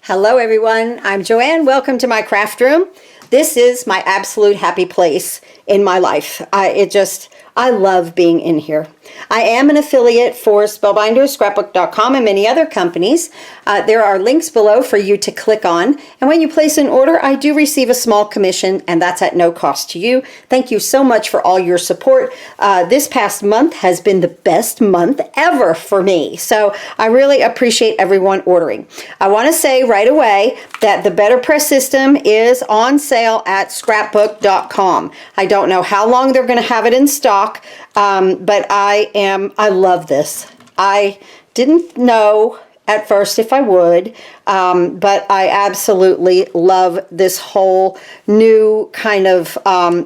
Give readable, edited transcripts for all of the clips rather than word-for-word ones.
Hello everyone, I'm Joanne. Welcome to my craft room. This is my absolute happy place in my life. I love being in here. I am an affiliate for Spellbinders, Scrapbook.com, and many other companies. There are links below for you to click on. And when you place an order, I do receive a small commission, and that's at no cost to you. Thank you so much for all your support. This past month has been the best month ever for me. So I really appreciate everyone ordering. I want to say right away that the BetterPress system is on sale at Scrapbook.com. I don't know how long they're going to have it in stock, but I love this. I didn't know at first if I would, but I absolutely love this whole new kind of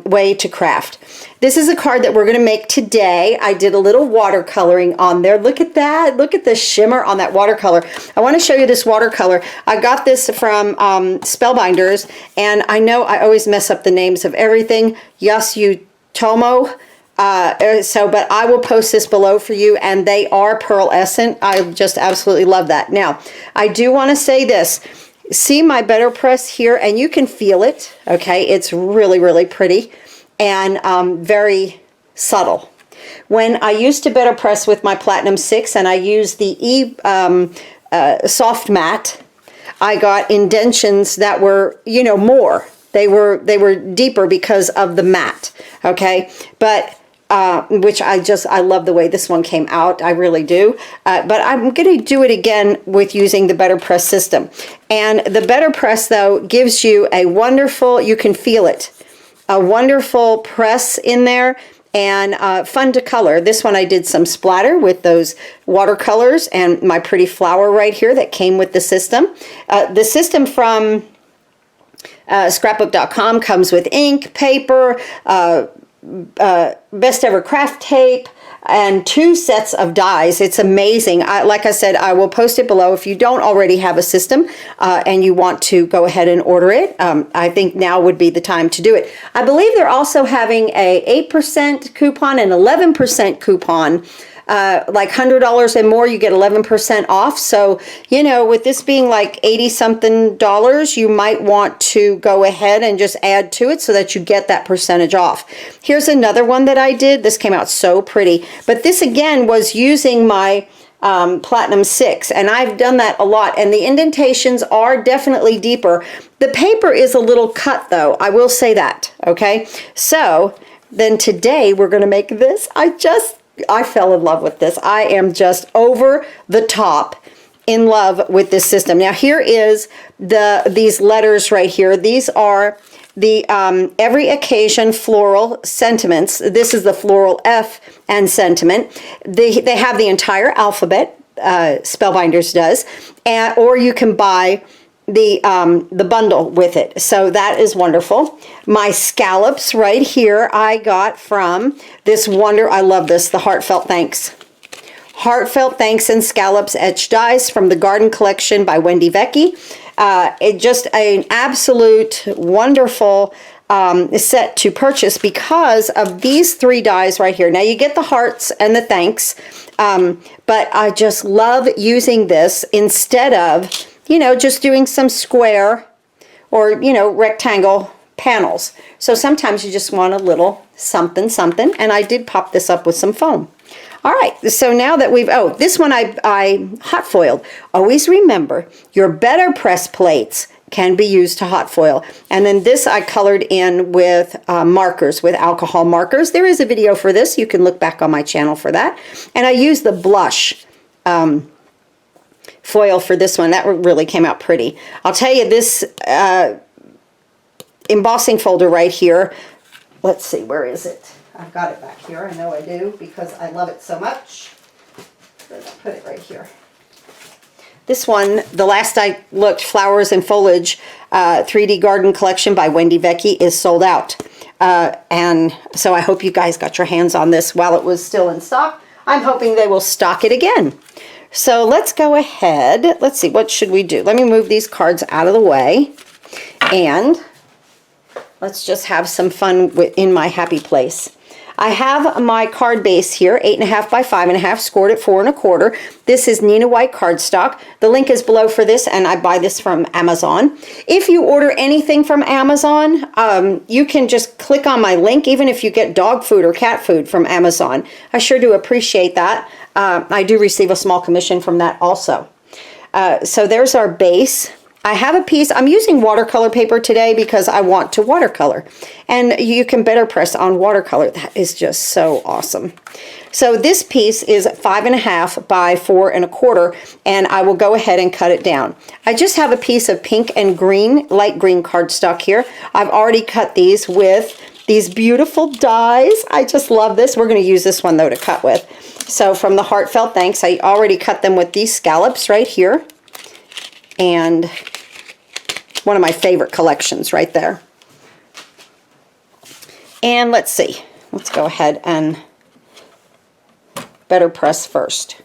way to craft. This is a card that we're going to make today. I did a little watercoloring on there. Look at that. Look at the shimmer on that watercolor. I want to show you this watercolor. I got this from Spellbinders, and I know I always mess up the names of everything. YASUTOMO. But I will post this below for you, and they are pearlescent. I just absolutely love that. Now, I do want to say this. See my BetterPress here, and you can feel it, okay? It's really, really pretty and very subtle. When I used to BetterPress with my Platinum 6 and I used the Soft Matte, I got indentions that were, you know, more. They were deeper because of the matte, okay? But which I love the way this one came out. I really do. But I'm going to do it again with using the BetterPress system. And the BetterPress, though, gives you a wonderful, you can feel it, a wonderful press in there, and fun to color. This one I did some splatter with those watercolors and my pretty flower right here that came with the system. The system from Scrapbook.com comes with ink, paper, best ever craft tape, and 2 sets of dies. It's amazing. Like I said, I will post it below. If you don't already have a system and you want to go ahead and order it, I think now would be the time to do it. I believe they're also having a 8% coupon and 11% coupon. Like $100 and more, you get 11% off. So, you know, with this being like 80-something dollars, you might want to go ahead and just add to it so that you get that percentage off. Here's another one that I did. This came out so pretty. But this, again, was using my Platinum 6, and I've done that a lot, and the indentations are definitely deeper. The paper is a little cut, though. I will say that, okay? So, then today we're going to make this. I fell in love with this. I am just over the top in love with this system. Now here is these letters right here. These are the Every Occasion Floral Sentiments. This is the Floral F and Sentiment. They have the entire alphabet, Spellbinders does, or you can buy the bundle with it. So that is wonderful. My scallops right here I got from this I love this, the Heartfelt Thanks. Heartfelt Thanks and Scallops Etched Dies from the Garden Collection by Wendy Vecchi. It just an absolute wonderful set to purchase because of these 3 dies right here. Now you get the hearts and the thanks, but I just love using this instead of, you know, just doing some square or, you know, rectangle panels. So sometimes you just want a little something, something, and I did pop this up with some foam. All right, so now that this one I hot foiled. Always remember, your BetterPress plates can be used to hot foil. And then this I colored in with markers, with alcohol markers. There is a video for this. You can look back on my channel for that. And I used the blush foil for this one. That really came out pretty. I'll tell you, this embossing folder right here, let's see, where is it? I've got it back here. I know I do because I love it so much. Where did I put it? Right here. This one, the last I looked, Flowers and Foliage 3D Garden Collection by Wendy Vecchi is sold out. And so I hope you guys got your hands on this while it was still in stock. I'm hoping they will stock it again. So let's go ahead. Let's see, what should we do? Let me move these cards out of the way. And let's just have some fun in my happy place. I have my card base here, 8.5 by 5.5, scored at 4 1/4. This is Neenah white cardstock. The link is below for this, and I buy this from Amazon. If you order anything from Amazon, you can just click on my link, even if you get dog food or cat food from Amazon. I sure do appreciate that. I do receive a small commission from that also. So there's our base. I have a piece, I'm using watercolor paper today because I want to watercolor. And you can BetterPress on watercolor. That is just so awesome. So this piece is 5.5 by 4 1/4, and I will go ahead and cut it down. I just have a piece of pink and green, light green cardstock here. I've already cut these with these beautiful dies. I just love this. We're going to use this one though to cut with. So from the Heartfelt, thanks. I already cut them with these scallops right here. And one of my favorite collections right there. And let's see. Let's go ahead and BetterPress first.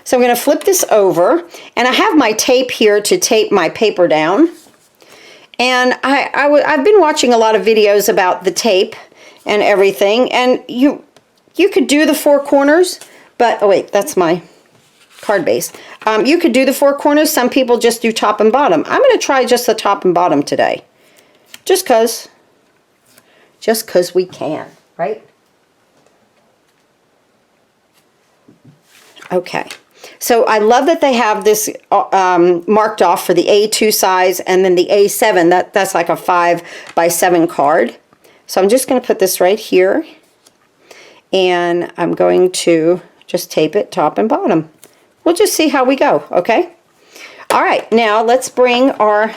So I'm going to flip this over, and I have my tape here to tape my paper down. And I've been watching a lot of videos about the tape and everything, and you could do the 4 corners, but oh wait, that's my card base. You could do the 4 corners. Some people just do top and bottom. I'm going to try just the top and bottom today. Just cause we can, right? Okay. So I love that they have this marked off for the A2 size, and then the A7. That's like a 5 by 7 card. So I'm just going to put this right here, and I'm going to just tape it top and bottom. We'll just see how we go, okay? All right, now let's bring our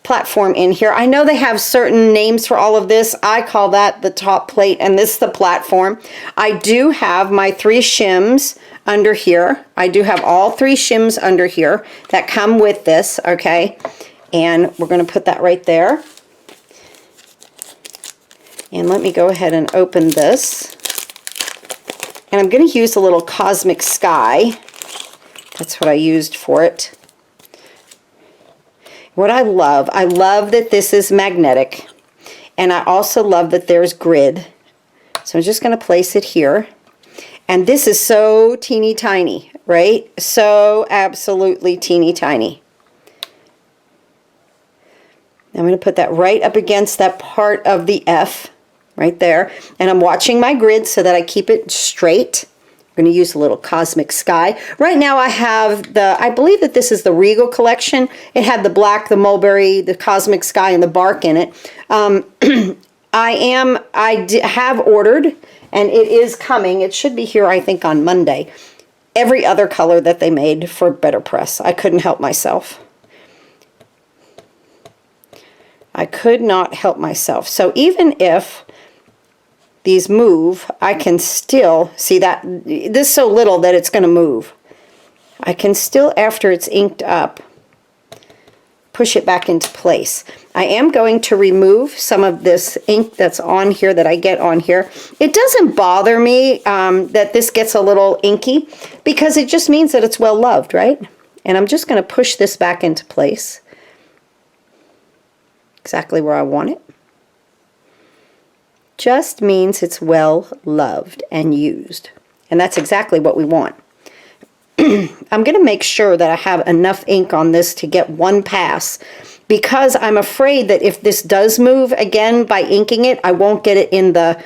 platform in here. I know they have certain names for all of this. I call that the top plate, and this is the platform. I do have my 3 shims under here. I do have all 3 shims under here that come with this, okay? And we're going to put that right there. And let me go ahead and open this. And I'm going to use a little Cosmic Sky. That's what I used for it. What I love that this is magnetic. And I also love that there's grid. So I'm just going to place it here. And this is so teeny tiny, right? So absolutely teeny tiny. I'm going to put that right up against that part of the F. Right there, and I'm watching my grid so that I keep it straight. I'm going to use a little Cosmic Sky. Right now I have I believe that this is the Regal collection. It had the black, the mulberry, the Cosmic Sky, and the bark in it. I have ordered, and it is coming. It should be here, I think, on Monday. Every other color that they made for BetterPress. I couldn't help myself. I could not help myself. So even if these move, I can still see that this is so little that it's going to move. I can still, after it's inked up, push it back into place. I am going to remove some of this ink that's on here, that I get on here. It doesn't bother me that this gets a little inky, because it just means that it's well loved, right? And I'm just going to push this back into place exactly where I want it. Just means it's well loved and used. And that's exactly what we want. I'm going to make sure that I have enough ink on this to get one pass, because I'm afraid that if this does move again by inking it, I won't get it in the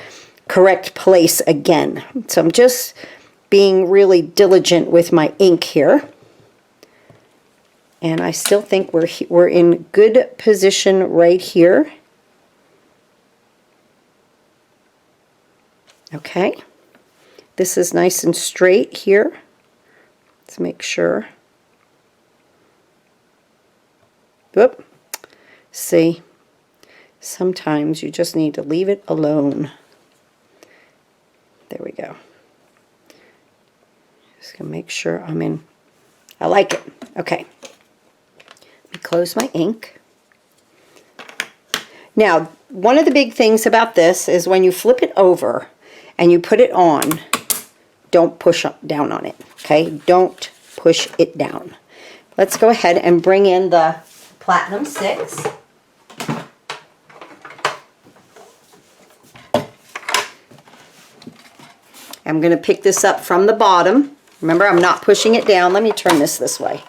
correct place again. So I'm just being really diligent with my ink here. And I still think we're in good position right here. Okay, this is nice and straight here. Let's make sure. Whoop. See, sometimes you just need to leave it alone. There we go. Just gonna make sure I'm in. I like it. Okay. Let me close my ink. Now, one of the big things about this is when you flip it over and you put it on, don't push down on it, okay? Don't push it down. Let's go ahead and bring in the Platinum 6. I'm going to pick this up from the bottom. Remember, I'm not pushing it down. Let me turn this way.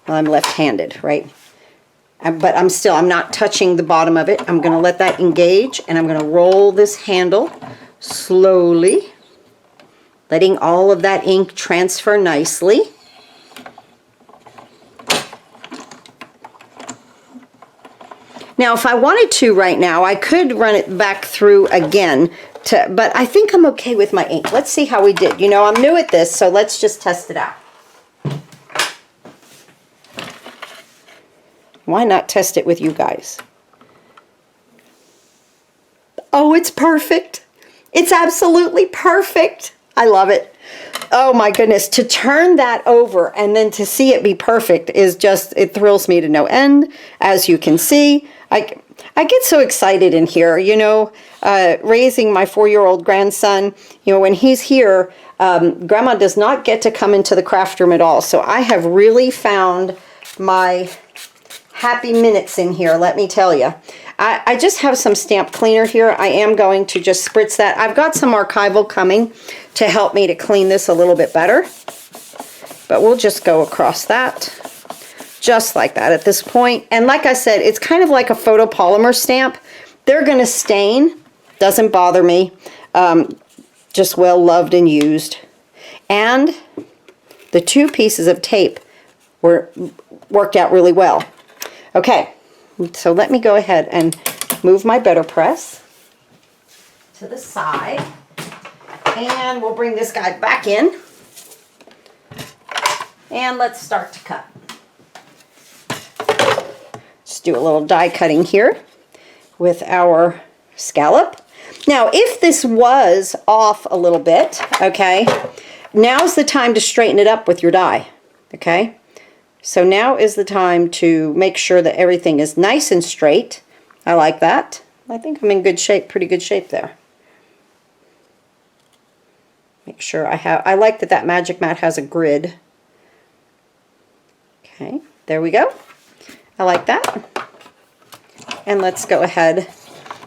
Well, I'm left-handed, right? But I'm not touching the bottom of it. I'm going to let that engage, and I'm going to roll this handle slowly, letting all of that ink transfer nicely. Now, if I wanted to right now, I could run it back through again, but I think I'm okay with my ink. Let's see how we did. You know, I'm new at this, so let's just test it out. Why not test it with you guys? Oh, it's perfect. It's absolutely perfect. I love it. Oh my goodness, to turn that over and then to see it be perfect is just, it thrills me to no end. As you can see, I get so excited in here, you know, raising my 4-year-old grandson. You know, when he's here, Grandma does not get to come into the craft room at all. So I have really found my happy minutes in here, let me tell you. I just have some stamp cleaner here. I am going to just spritz that. I've got some archival coming to help me to clean this a little bit better. But we'll just go across that, just like that at this point. And like I said, it's kind of like a photopolymer stamp. They're going to stain. Doesn't bother me. Just well loved and used. And the 2 pieces of tape worked out really well. Okay, so let me go ahead and move my BetterPress to the side. And we'll bring this guy back in. And let's start to cut. Just do a little die cutting here with our scallop. Now, if this was off a little bit, okay, now's the time to straighten it up with your die, okay? So now is the time to make sure that everything is nice and straight. I like that. I think I'm in good shape, pretty good shape there. Make sure I like that that Magic Mat has a grid. Okay, there we go. I like that. And let's go ahead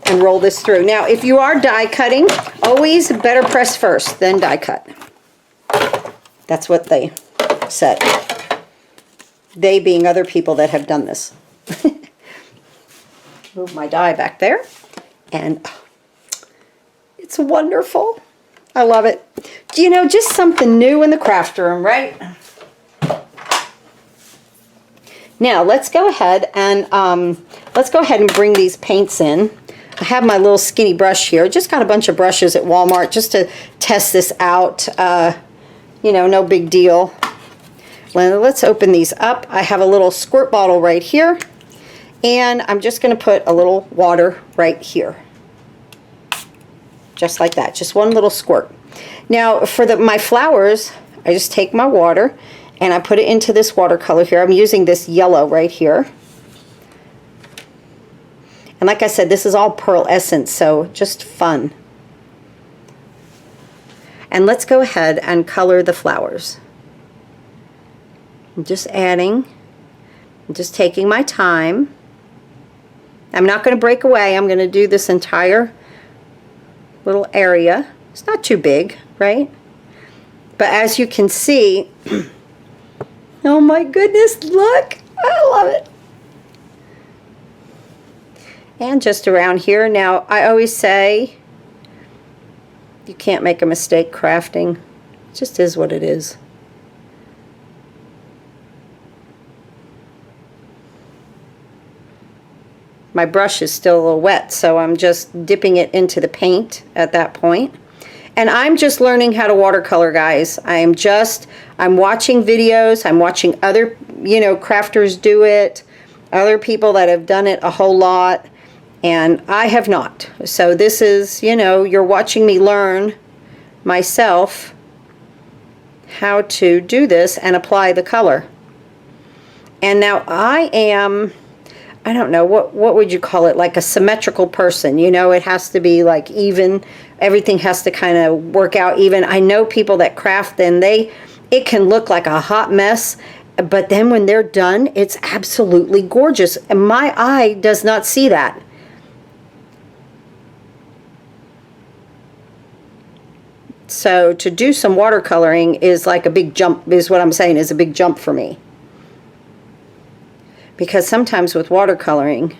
and roll this through. Now, if you are die cutting, always BetterPress first, then die cut. That's what they said. They being other people that have done this. Move my die back there. And it's wonderful. I love it. You know, just something new in the craft room, right? Now, let's go ahead and bring these paints in. I have my little skinny brush here. Just got a bunch of brushes at Walmart just to test this out. You know, no big deal. Let's open these up. I have a little squirt bottle right here, and I'm just going to put a little water right here. Just like that, just one little squirt. Now for my flowers, I just take my water and I put it into this watercolor here. I'm using this yellow right here. And like I said, this is all pearlescent, so just fun. And let's go ahead and color the flowers. I'm just adding, I'm just taking my time. I'm not going to break away. I'm going to do this entire little area. It's not too big, right? But as you can see, oh my goodness, look, I love it. And just around here. Now, I always say you can't make a mistake crafting. It just is what it is. My brush is still a little wet, so I'm just dipping it into the paint at that point. And I'm just learning how to watercolor, guys. I'm watching videos, I'm watching other, you know, crafters do it, other people that have done it a whole lot, and I have not. So this is, you know, you're watching me learn myself how to do this and apply the color. And now I don't know, what would you call it, like a symmetrical person, you know, it has to be like even, everything has to kind of work out even. I know people that craft, and it can look like a hot mess, but then when they're done, it's absolutely gorgeous, and my eye does not see that. So to do some watercoloring is like a big jump, is what I'm saying, is a big jump for me. Because sometimes with watercoloring,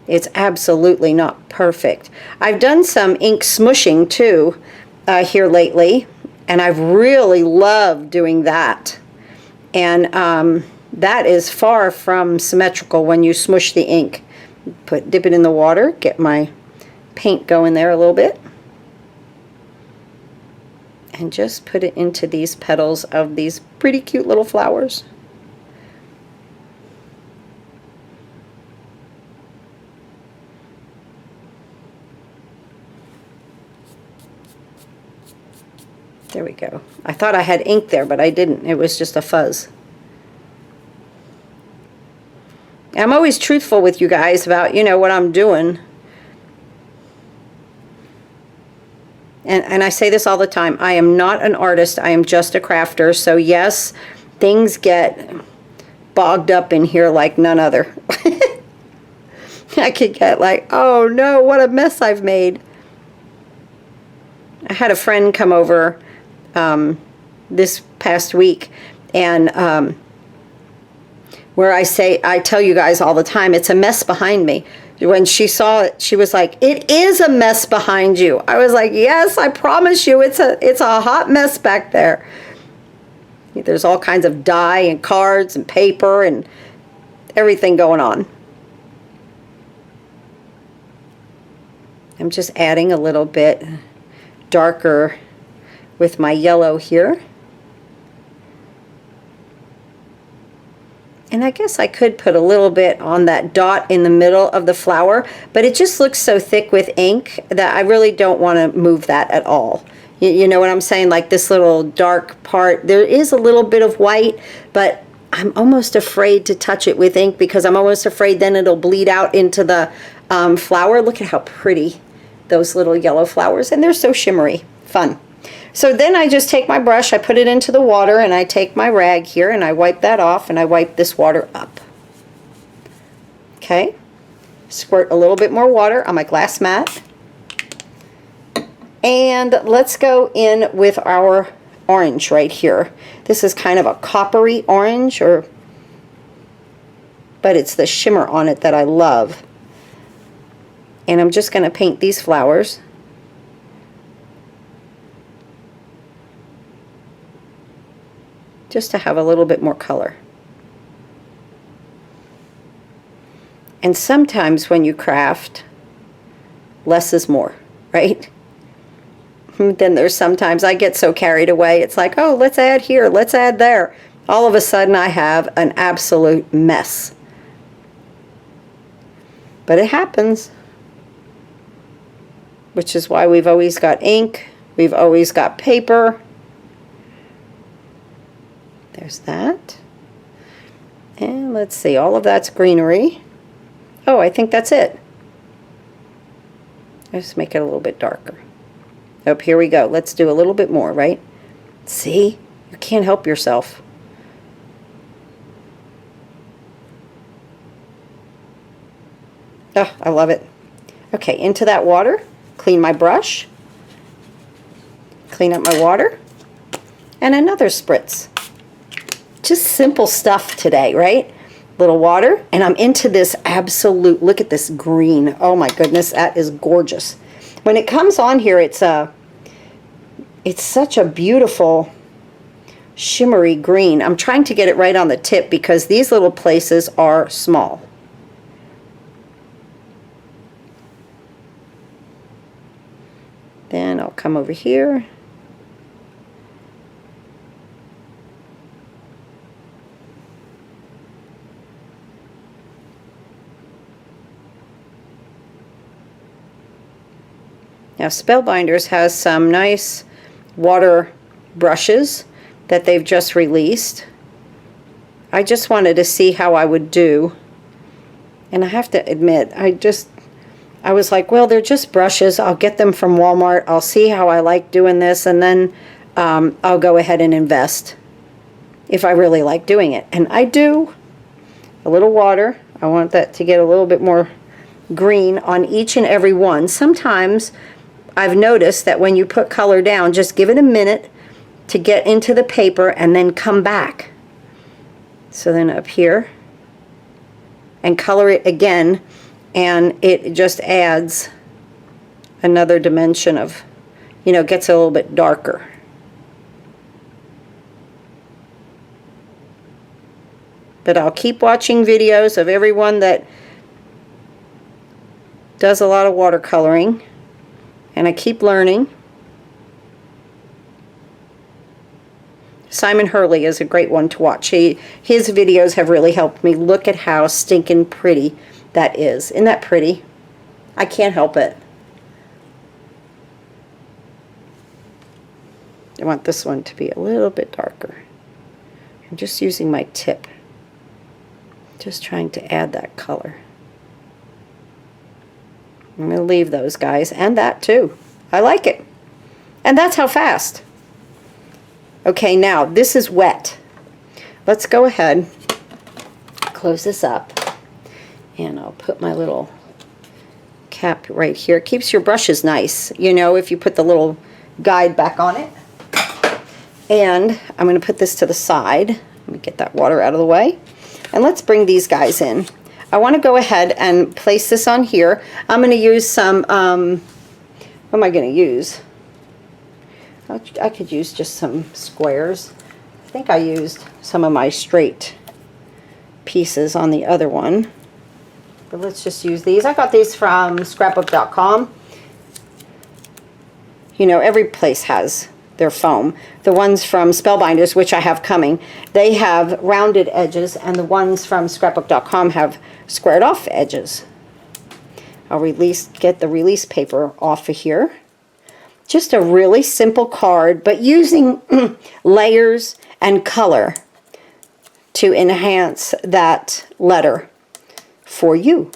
it's absolutely not perfect. I've done some ink smushing too here lately, and I've really loved doing that. And that is far from symmetrical when you smush the ink. Dip it in the water, get my paint going there a little bit, and just put it into these petals of these pretty cute little flowers. There we go. I thought I had ink there, but I didn't. It was just a fuzz. I'm always truthful with you guys about, you know, what I'm doing. And I say this all the time. I am not an artist. I am just a crafter. So yes, things get bogged up in here like none other. I could get like, oh no, what a mess I've made. I had a friend come over this past week, and where I tell you guys all the time, it's a mess behind me. When she saw it, she was like, it is a mess behind you. I was like, yes, I promise you, it's a hot mess back there. There's all kinds of dye and cards and paper and everything going on. I'm just adding a little bit darker with my yellow here. And I guess I could put a little bit on that dot in the middle of the flower, but it just looks so thick with ink that I really don't want to move that at all. You know what I'm saying? Like this little dark part, there is a little bit of white, but I'm almost afraid to touch it with ink because I'm almost afraid then it'll bleed out into the flower. Look at how pretty those little yellow flowers, and they're so shimmery. Fun. So then I just take my brush, I put it into the water, and I take my rag here and I wipe that off, and I wipe this water up. Okay, squirt a little bit more water on my glass mat. And let's go in with our orange right here. This is kind of a coppery orange, but it's the shimmer on it that I love. And I'm just going to paint these flowers. Just to have a little bit more color. And sometimes when you craft, less is more, right? Then there's sometimes I get so carried away, it's like, oh, let's add here, let's add there. All of a sudden I have an absolute mess. But it happens. Which is why we've always got ink, we've always got paper. There's that. And let's see, all of that's greenery. Oh, I think that's it. Let's make it a little bit darker. Oh, here we go. Let's do a little bit more, right? See? You can't help yourself. Oh, I love it. Okay, into that water. Clean my brush. Clean up my water. And another spritz. Just simple stuff today, right? Little water, and I'm into this absolute, look at this green. Oh my goodness, that is gorgeous. When it comes on here, it's such a beautiful shimmery green. I'm trying to get it right on the tip because these little places are small. Then I'll come over here. Now Spellbinders has some nice water brushes that they've just released. I just wanted to see how I would do. And I have to admit, I was like, well, they're just brushes. I'll get them from Walmart. I'll see how I like doing this, and then I'll go ahead and invest if I really like doing it. And I do. A little water. I want that to get a little bit more green on each and every one. Sometimes I've noticed that when you put color down, just give it a minute to get into the paper and then come back. So then up here, and color it again, and it just adds another dimension of, you know, gets a little bit darker. But I'll keep watching videos of everyone that does a lot of watercoloring, and I keep learning. Simon Hurley is a great one to watch. His videos have really helped me. Look at how stinking pretty that is. Isn't that pretty? I can't help it. I want this one to be a little bit darker. I'm just using my tip. Just trying to add that color. I'm going to leave those guys, and that too. I like it. And that's how fast. Okay, now this is wet. Let's go ahead, close this up, and I'll put my little cap right here. It keeps your brushes nice, you know, if you put the little guide back on it. And I'm going to put this to the side. Let me get that water out of the way. And let's bring these guys in. I want to go ahead and place this on here. I'm going to use some, what am I going to use? I could use just some squares. I think I used some of my straight pieces on the other one. But let's just use these. I got these from scrapbook.com. You know, every place has their foam. The ones from Spellbinders, which I have coming, they have rounded edges, and the ones from scrapbook.com have squared off edges. I'll get the release paper off of here. Just a really simple card, but using layers and color to enhance that letter for you.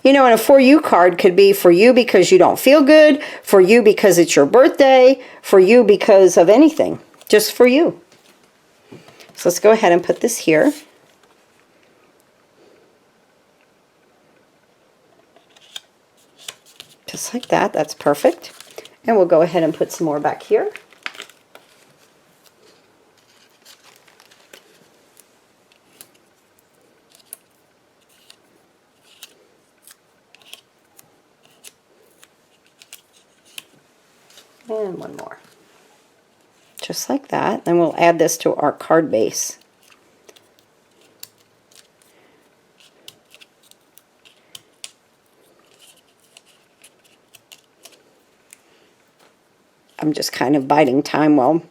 You know, and a for you card could be for you because you don't feel good, for you because it's your birthday, for you because of anything, just for you. So let's go ahead and put this here. Just like that, that's perfect. And we'll go ahead and put some more back here. And one more. Just like that. Then we'll add this to our card base. I'm just kind of biding time while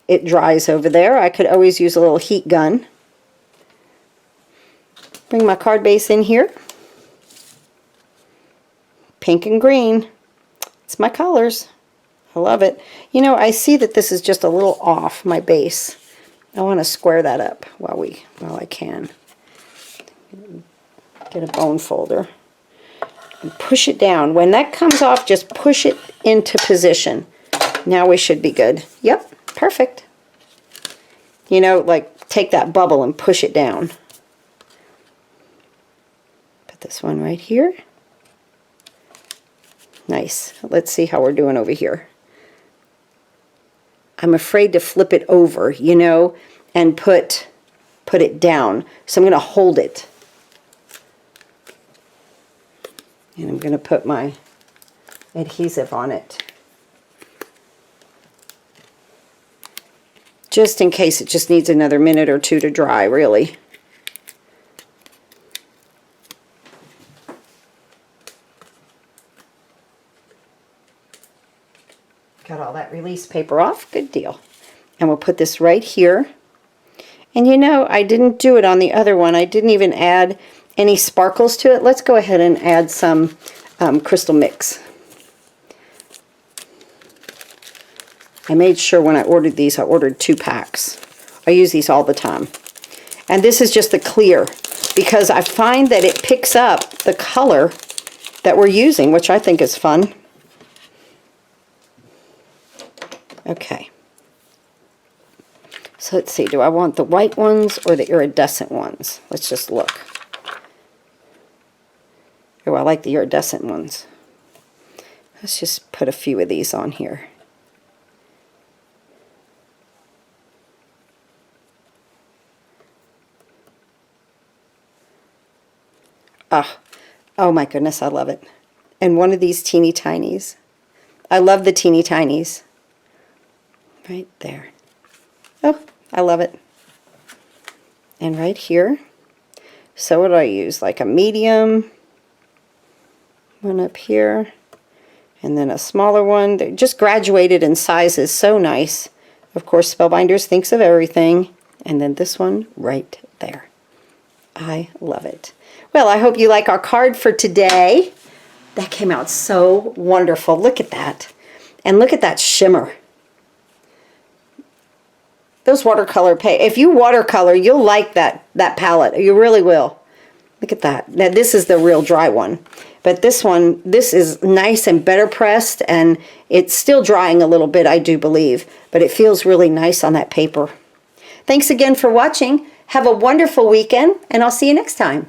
it dries over there. I could always use a little heat gun. Bring my card base in here. Pink and green. It's my colors. I love it. You know, I see that this is just a little off my base. I want to square that up while I can. Get a bone folder and push it down. When that comes off, just push it into position. Now we should be good. Yep, perfect. You know, like take that bubble and push it down. Put this one right here. Nice. Let's see how we're doing over here. I'm afraid to flip it over, you know, and put it down. So I'm going to hold it. And I'm going to put my adhesive on it. Just in case it just needs another minute or two to dry, really. Got all that release paper off. Good deal. And we'll put this right here. And you know, I didn't do it on the other one. I didn't even add any sparkles to it. Let's go ahead and add some crystal mix. I made sure when I ordered these, I ordered 2 packs. I use these all the time. And this is just the clear, because I find that it picks up the color that we're using, which I think is fun. Okay. So let's see, do I want the white ones or the iridescent ones? Let's just look. Oh, I like the iridescent ones. Let's just put a few of these on here. Ah, oh my goodness, I love it. And one of these teeny tinies. I love the teeny tinies. Right there. Oh, I love it. And right here. So what do I use? Like a medium one up here. And then a smaller one. They're just graduated in sizes. So nice. Of course, Spellbinders thinks of everything. And then this one right there. I love it. Well, I hope you like our card for today. That came out so wonderful. Look at that. And look at that shimmer. Those watercolor if you watercolor, you'll like that palette. You really will. Look at that. Now this is the real dry one. But this one, this is nice and better pressed, and it's still drying a little bit, I do believe. But it feels really nice on that paper. Thanks again for watching. Have a wonderful weekend, and I'll see you next time.